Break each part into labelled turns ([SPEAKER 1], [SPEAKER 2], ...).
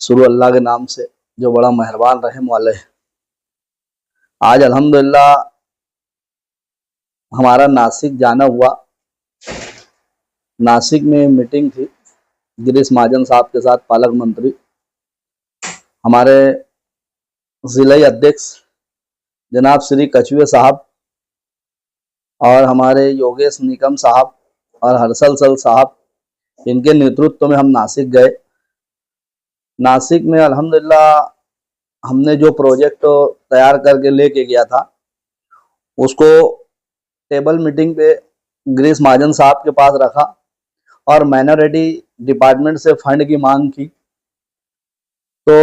[SPEAKER 1] शुरू अल्लाह के नाम से जो बड़ा मेहरबान रहम वाले है। आज अल्हम्दुलिल्लाह हमारा नासिक जाना हुआ। नासिक में मीटिंग थी गिरीश महाजन साहब के साथ, पालक मंत्री, हमारे जिला अध्यक्ष जनाब श्री कछुए साहब और हमारे योगेश निकम साहब और हर्षल सल साहब, इनके नेतृत्व में हम नासिक गए। नासिक में अल्हम्दुलिल्लाह हमने जो प्रोजेक्ट तैयार करके लेके गया था उसको टेबल मीटिंग पे गिरीश महाजन साहब के पास रखा और माइनॉरिटी डिपार्टमेंट से फंड की मांग की। तो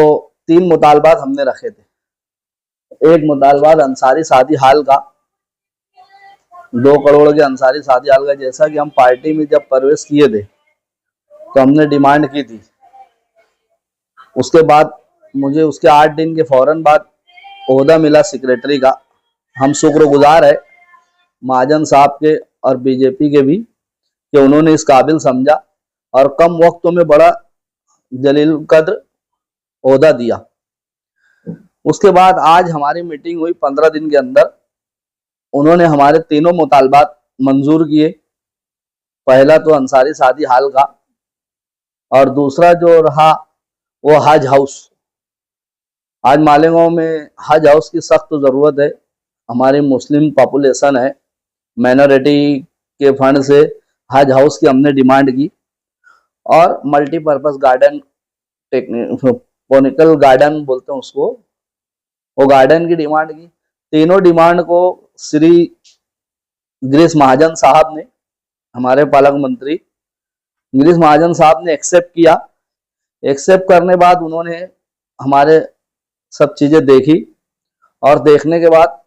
[SPEAKER 1] 3 मुतालबात हमने रखे थे। एक मुतालबात अंसारी शादी हाल का, 2 करोड़ के अंसारी शादी हाल का। जैसा कि हम पार्टी में जब प्रवेश किए थे तो हमने डिमांड की थी। उसके बाद मुझे उसके 8 दिन के फौरन बाद ओहदा मिला सेक्रेटरी का। हम शुक्रगुजार है महाजन साहब के और बीजेपी के भी कि उन्होंने इस काबिल समझा और कम वक्त में बड़ा जलील कद्र ओहदा दिया। उसके बाद आज हमारी मीटिंग हुई 15 दिन के अंदर। उन्होंने हमारे तीनों मुतालबात मंजूर किए। पहला तो अंसारी शादी हाल का और दूसरा जो रहा वो हज हाउस। आज मालेगांव में हज हाउस की सख्त जरूरत है। हमारी मुस्लिम पॉपुलेशन है, माइनॉरिटी के फंड से हज हाउस की हमने डिमांड की और मल्टीपर्पज गार्डन, बोनिकल गार्डन बोलते हैं उसको, वो गार्डन की डिमांड की। तीनों डिमांड को श्री गिरीश महाजन साहब ने, हमारे पालक मंत्री गिरीश महाजन साहब ने एक्सेप्ट किया। एक्सेप्ट करने बाद उन्होंने हमारे सब चीजें देखी और देखने के बाद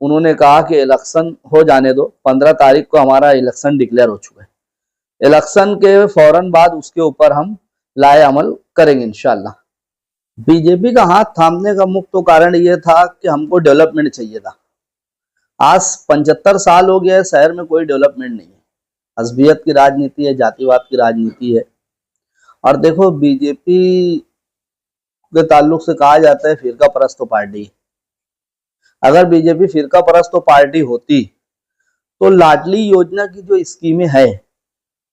[SPEAKER 1] उन्होंने कहा कि इलेक्शन हो जाने दो। 15 तारीख को हमारा इलेक्शन डिक्लेयर हो चुका है। इलेक्शन के फौरन बाद उसके ऊपर हम लाए अमल करेंगे इंशाल्लाह। बीजेपी का हाथ थामने का मुख्य कारण ये था कि हमको डेवलपमेंट चाहिए था। आज 75 साल हो गया है, शहर में कोई डेवलपमेंट नहीं है। अज़बियत की राजनीति है, जातिवाद की राजनीति है। और देखो, बीजेपी के ताल्लुक से कहा जाता है फिरका परस्त पार्टी। अगर बीजेपी फिरका परस्त पार्टी होती तो लाडली योजना की जो स्कीमें है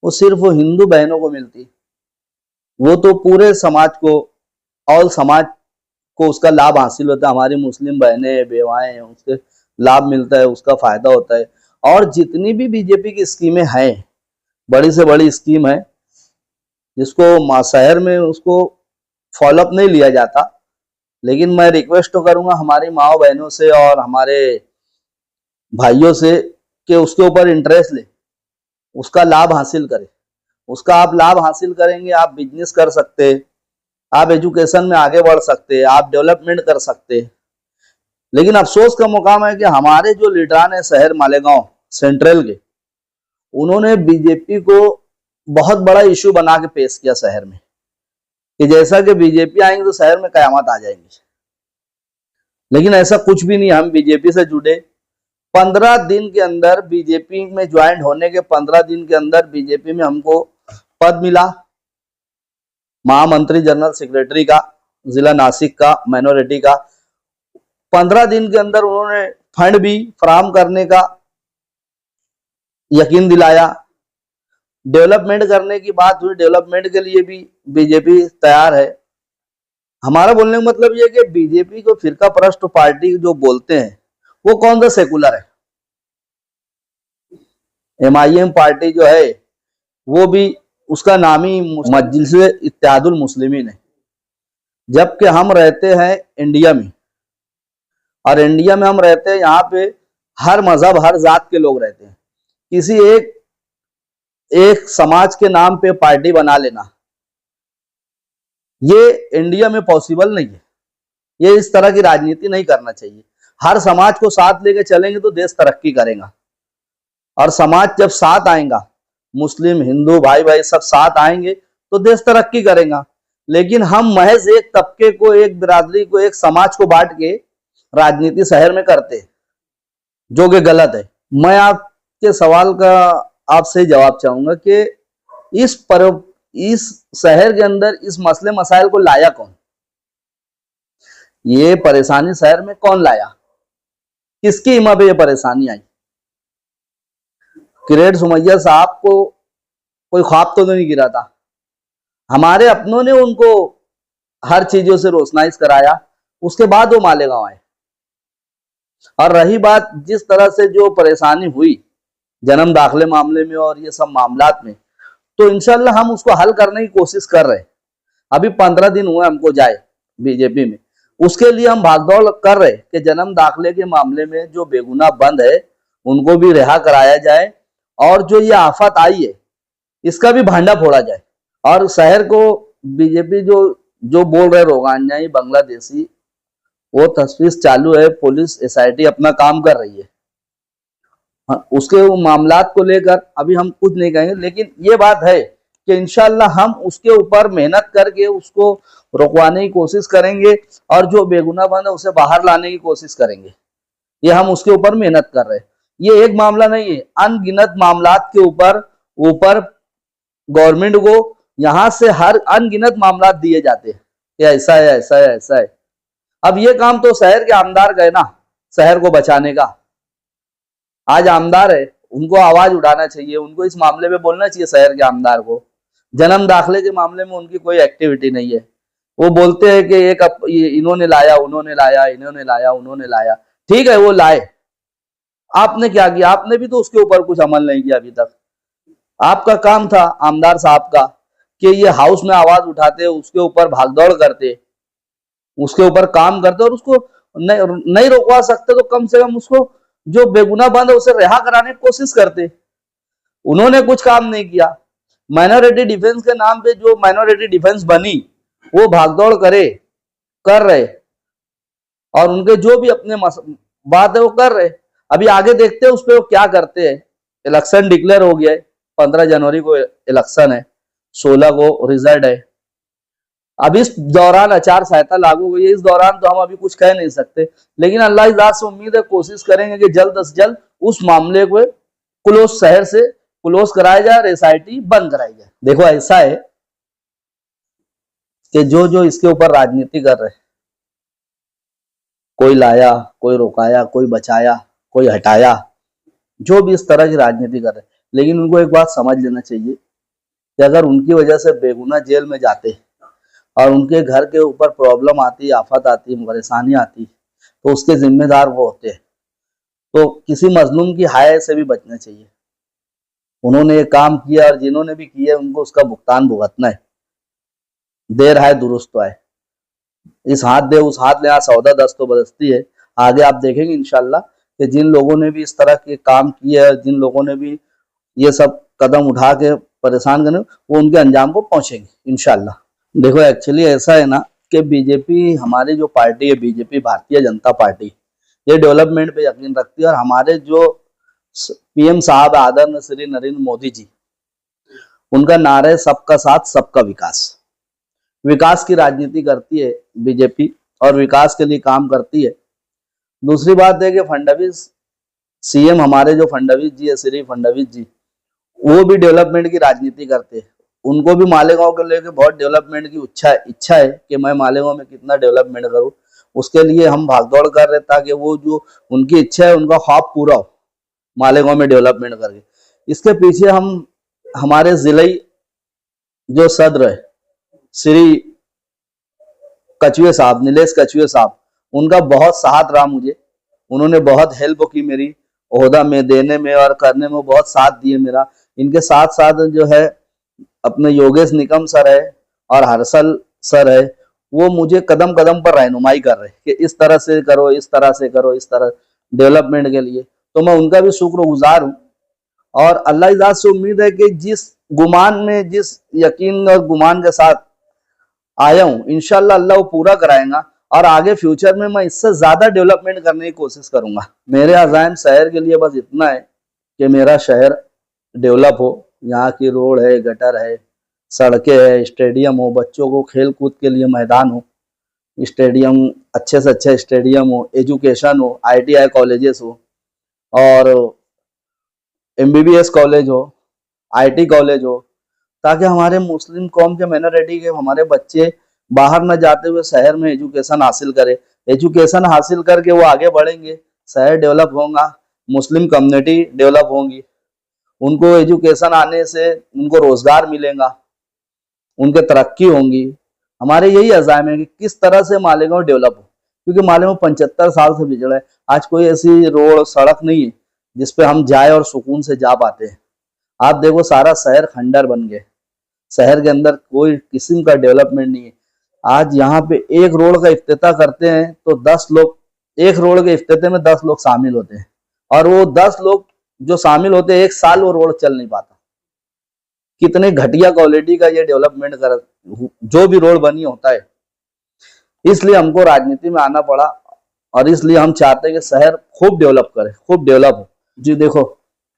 [SPEAKER 1] वो सिर्फ वो हिंदू बहनों को मिलती। वो तो पूरे समाज को, ऑल समाज को उसका लाभ हासिल होता है। हमारी मुस्लिम बहनें, बेवाएं, उसके लाभ मिलता है, उसका फायदा होता है। और जितनी भी बीजेपी की स्कीमें हैं, बड़ी से बड़ी स्कीम है जिसको शहर में उसको फॉलोअप नहीं लिया जाता। लेकिन मैं रिक्वेस्ट तो करूंगा हमारी माओ बहनों से और हमारे भाइयों से कि उसके ऊपर इंटरेस्ट ले, उसका लाभ हासिल करें। उसका आप लाभ हासिल करेंगे, आप बिजनेस कर सकते, आप एजुकेशन में आगे बढ़ सकते, आप डेवलपमेंट कर सकते। लेकिन अफसोस का मुकाम है कि हमारे जो लीडरान है शहर मालेगांव सेंट्रल के, उन्होंने बीजेपी को बहुत बड़ा इशू बना के पेश किया शहर में कि जैसा कि बीजेपी आएंगे तो शहर में कयामत आ जाएंगी। लेकिन ऐसा कुछ भी नहीं। हम बीजेपी से जुड़े 15 दिन के अंदर, बीजेपी में ज्वाइन होने के 15 दिन के अंदर बीजेपी में हमको पद मिला, महामंत्री जनरल सेक्रेटरी का, जिला नासिक का, माइनॉरिटी का। 15 दिन के अंदर उन्होंने फंड भी फराहम करने का यकीन दिलाया। डेवलपमेंट करने की बात हुई, डेवलपमेंट के लिए भी बीजेपी तैयार है। हमारा बोलने का मतलब यह कि बीजेपी को फिरका परस्त पार्टी जो बोलते हैं वो कौन सा सेकुलर है। MIM पार्टी जो है वो भी, उसका नाम ही मजलिस इत्तेहादुल मुस्लिमीन है। जबकि हम रहते हैं इंडिया में, और इंडिया में हम रहते हैं, यहाँ पे हर मजहब, हर जात के लोग रहते हैं। किसी एक समाज के नाम पे पार्टी बना लेना ये इंडिया में पॉसिबल नहीं है। ये इस तरह की राजनीति नहीं करना चाहिए। हर समाज को साथ लेके चलेंगे तो देश तरक्की करेगा। और समाज जब साथ आएगा, मुस्लिम हिंदू भाई भाई सब साथ आएंगे तो देश तरक्की करेगा। लेकिन हम महज एक तबके को, एक बिरादरी को, एक समाज को बांट के राजनीति शहर में करते हैं, जो कि गलत है। मैं आपके सवाल का आपसे जवाब चाहूंगा कि इस शहर के अंदर इस मसले मसाइल को लाया कौन? ये परेशानी शहर में कौन लाया, किसकी हिम्मत पे ये परेशानी आई? किरेट सुमैया साहब को कोई ख्वाब तो नहीं गिरा था, हमारे अपनों ने उनको हर चीजों से रोशनाइज कराया, उसके बाद वो मालेगांव आए। और रही बात जिस तरह से जो परेशानी हुई जन्म दाखिले मामले में और ये सब मामलात में, तो इंशाल्लाह हम उसको हल करने की कोशिश कर रहे हैं। अभी 15 दिन हुए हमको जाए बीजेपी में, उसके लिए हम भागदौड़ कर रहे कि जन्म दाखिले के मामले में जो बेगुनाह बंद है उनको भी रिहा कराया जाए, और जो ये आफत आई है इसका भी भांडा फोड़ा जाए। और शहर को बीजेपी जो जो बोल रहे रोगांजाई बांग्लादेशी, वो तस्वीर चालू है, पुलिस एसआईटी अपना काम कर रही है। उसके मामलात को लेकर अभी हम कुछ नहीं कहेंगे, लेकिन ये बात है कि इंशाल्लाह हम उसके ऊपर मेहनत करके उसको रोकवाने की कोशिश करेंगे, और जो बेगुनाह बंद है उसे बाहर लाने की कोशिश करेंगे। ये हम उसके ऊपर मेहनत कर रहे हैं। ये एक मामला नहीं है, अनगिनत मामलात के ऊपर गवर्नमेंट को यहाँ से हर अनगिनत मामलात दिए जाते हैं कि ऐसा है, ऐसा है, ऐसा है। अब ये काम तो शहर के आमदार गए ना शहर को बचाने का। आज आमदार है, उनको आवाज उठाना चाहिए, उनको इस मामले में बोलना चाहिए शहर के आमदार को। जन्म दाखिले के मामले में उनकी कोई एक्टिविटी नहीं है। वो बोलते हैं कि एक इन्होंने लाया, उन्होंने लाया, इन्होंने लाया, उन्होंने लाया। ठीक है, वो लाए, आपने क्या किया? आपने भी तो उसके ऊपर कुछ अमल नहीं किया अभी तक। आपका काम था आमदार साहब का कि ये हाउस में आवाज उठाते, उसके ऊपर भागदौड़ करते, उसके ऊपर काम करते, और उसको नहीं रोकवा सकते तो कम से कम उसको जो बेगुनाह बंद है उसे रिहा कराने की कोशिश करते। उन्होंने कुछ काम नहीं किया। माइनॉरिटी डिफेंस के नाम पे जो माइनॉरिटी डिफेंस बनी वो भागदौड़ कर रहे, और उनके जो भी अपने बात है वो कर रहे। अभी आगे देखते हैं उस पर वो क्या करते हैं। इलेक्शन डिक्लेयर हो गया है, 15 जनवरी को इलेक्शन है, 16 को रिजल्ट है। अब इस दौरान आचार संहिता लागू हुई है, इस दौरान तो हम अभी कुछ कह नहीं सकते, लेकिन अल्लाह की ज़ात से उम्मीद है, कोशिश करेंगे कि जल्द से जल्द उस मामले को क्लोज, शहर से क्लोज कराया जाए, एसआईटी बंद कराई जाए। देखो ऐसा है कि जो जो इसके ऊपर राजनीति कर रहे, कोई लाया, कोई रोकाया, कोई बचाया, कोई हटाया, जो भी इस तरह की राजनीति कर रहे, लेकिन उनको एक बात समझ लेना चाहिए कि अगर उनकी वजह से बेगुनाह जेल में जाते और उनके घर के ऊपर प्रॉब्लम आती, आफत आती, परेशानी आती, तो उसके जिम्मेदार वो होते हैं। तो किसी मजलूम की हाय से भी बचना चाहिए। उन्होंने ये काम किया और जिन्होंने भी किया उनको उसका भुगतान भुगतना है। देर आए दुरुस्त तो आए। इस हाथ दे उस हाथ ले, यहाँ सौदा दस्त तो बदस्ती है। आगे आप देखेंगे इंशाल्लाह कि जिन लोगों ने भी इस तरह के काम किए है, जिन लोगों ने भी ये सब कदम उठा के परेशान करने, वो उनके अंजाम को पहुंचेंगे इंशाल्लाह। देखो एक्चुअली ऐसा है ना कि बीजेपी, हमारी जो पार्टी है बीजेपी भारतीय जनता पार्टी, ये डेवलपमेंट पे यकीन रखती है। और हमारे जो पीएम साहब आदरणीय श्री नरेंद्र मोदी जी, उनका नारा है सबका साथ सबका विकास। विकास की राजनीति करती है बीजेपी और विकास के लिए काम करती है। दूसरी बात है कि फडणवीस सीएम, हमारे जो फडणवीस जी है, श्री फडणवीस जी, वो भी डेवलपमेंट की राजनीति करते हैं। उनको भी मालेगांव को लेकर बहुत डेवलपमेंट की इच्छा है कि मैं मालेगांव में कितना डेवलपमेंट करूं। उसके लिए हम भागदौड़ कर रहे ताकि वो जो उनकी इच्छा है, उनका ख्वाब पूरा हो मालेगांव में डेवलपमेंट करके। इसके पीछे हम हमारे जिले जो सदर है श्री कछुए साहब, नीलेश कछुए साहब, उनका बहुत साथ रहा मुझे। उन्होंने बहुत हेल्प की मेरी ओहदा में देने में और करने में, बहुत साथ दिए मेरा। इनके साथ साथ जो है अपने योगेश निकम सर है और हर्षल सर है, वो मुझे कदम कदम पर रहनुमाई कर रहे कि इस तरह से करो, इस तरह से करो, इस तरह डेवलपमेंट के लिए। तो मैं उनका भी शुक्रगुजार हूँ। और अल्लाह की ज़ात से उम्मीद है कि जिस गुमान में, जिस यकीन और गुमान के साथ आया हूँ, इंशाल्लाह अल्लाह वो पूरा कराएगा। और आगे फ्यूचर में मैं इससे ज्यादा डेवलपमेंट करने की कोशिश करूंगा। मेरे अज़ाइम शहर के लिए बस इतना है कि मेरा शहर डेवलप हो। यहाँ की रोड है, गटर है, सड़कें है, स्टेडियम हो, बच्चों को खेल कूद के लिए मैदान हो, स्टेडियम अच्छे से अच्छा स्टेडियम हो, एजुकेशन हो, ITI कॉलेजेस हो, और MBBS कॉलेज हो, IT कॉलेज हो, ताकि हमारे मुस्लिम कौम के माइनॉरिटी के हमारे बच्चे बाहर न जाते हुए शहर में एजुकेशन हासिल करें। एजुकेशन हासिल करके वो आगे बढ़ेंगे, शहर डेवलप होगा, मुस्लिम कम्युनिटी डेवलप होंगी, उनको एजुकेशन आने से उनको रोजगार मिलेगा, उनके तरक्की होंगी। हमारे यही अज़ाइम है कि किस तरह से मालेगांव डेवलप हो, क्योंकि मालेगांव 75 साल से बिगड़ा है। आज कोई ऐसी रोड सड़क नहीं है जिसपे हम जाए और सुकून से जा पाते हैं। आप देखो सारा शहर खंडर बन गए, शहर के अंदर कोई किस्म का डेवलपमेंट नहीं है। आज यहाँ पे एक रोड का इफ्तिताह करते हैं तो 10 लोग, एक रोड के इफ्तिताह में 10 लोग शामिल होते हैं, और वो 10 लोग जो शामिल होते हैं 1 साल वो रोड चल नहीं पाता। कितने घटिया क्वालिटी का ये डेवलपमेंट कर जो भी रोड बनी होता है। इसलिए हमको राजनीति में आना पड़ा, और इसलिए हम चाहते हैं कि शहर खूब डेवलप करे, खूब डेवलप हो। जी देखो,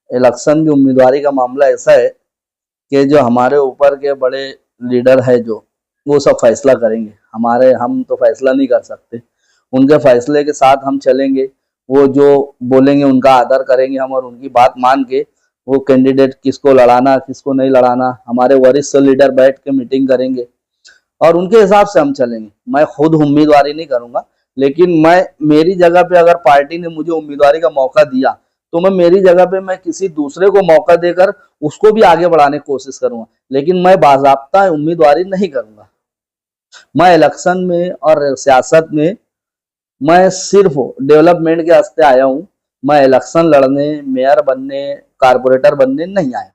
[SPEAKER 1] इलेक्शन की उम्मीदवारी का मामला ऐसा है कि जो हमारे ऊपर के बड़े लीडर है जो, वो सब फैसला करेंगे। हम तो फैसला नहीं कर सकते, उनके फैसले के साथ हम चलेंगे। वो जो बोलेंगे उनका आदर करेंगे हम, और उनकी बात मान के वो कैंडिडेट किसको लड़ाना किसको नहीं लड़ाना, हमारे वरिष्ठ लीडर बैठ के मीटिंग करेंगे और उनके हिसाब से हम चलेंगे। मैं खुद उम्मीदवारी नहीं करूंगा, लेकिन मैं मेरी जगह पे अगर पार्टी ने मुझे उम्मीदवारी का मौका दिया तो मैं मेरी जगह पे मैं किसी दूसरे को मौका देकर उसको भी आगे बढ़ाने की कोशिश करूंगा, लेकिन मैं बाज़ाब्ता उम्मीदवारी नहीं करूंगा। मैं इलेक्शन में और सियासत में मैं सिर्फ डेवलपमेंट के वास्ते आया हूँ। मैं इलेक्शन लड़ने, मेयर बनने, कारपोरेटर बनने नहीं आया।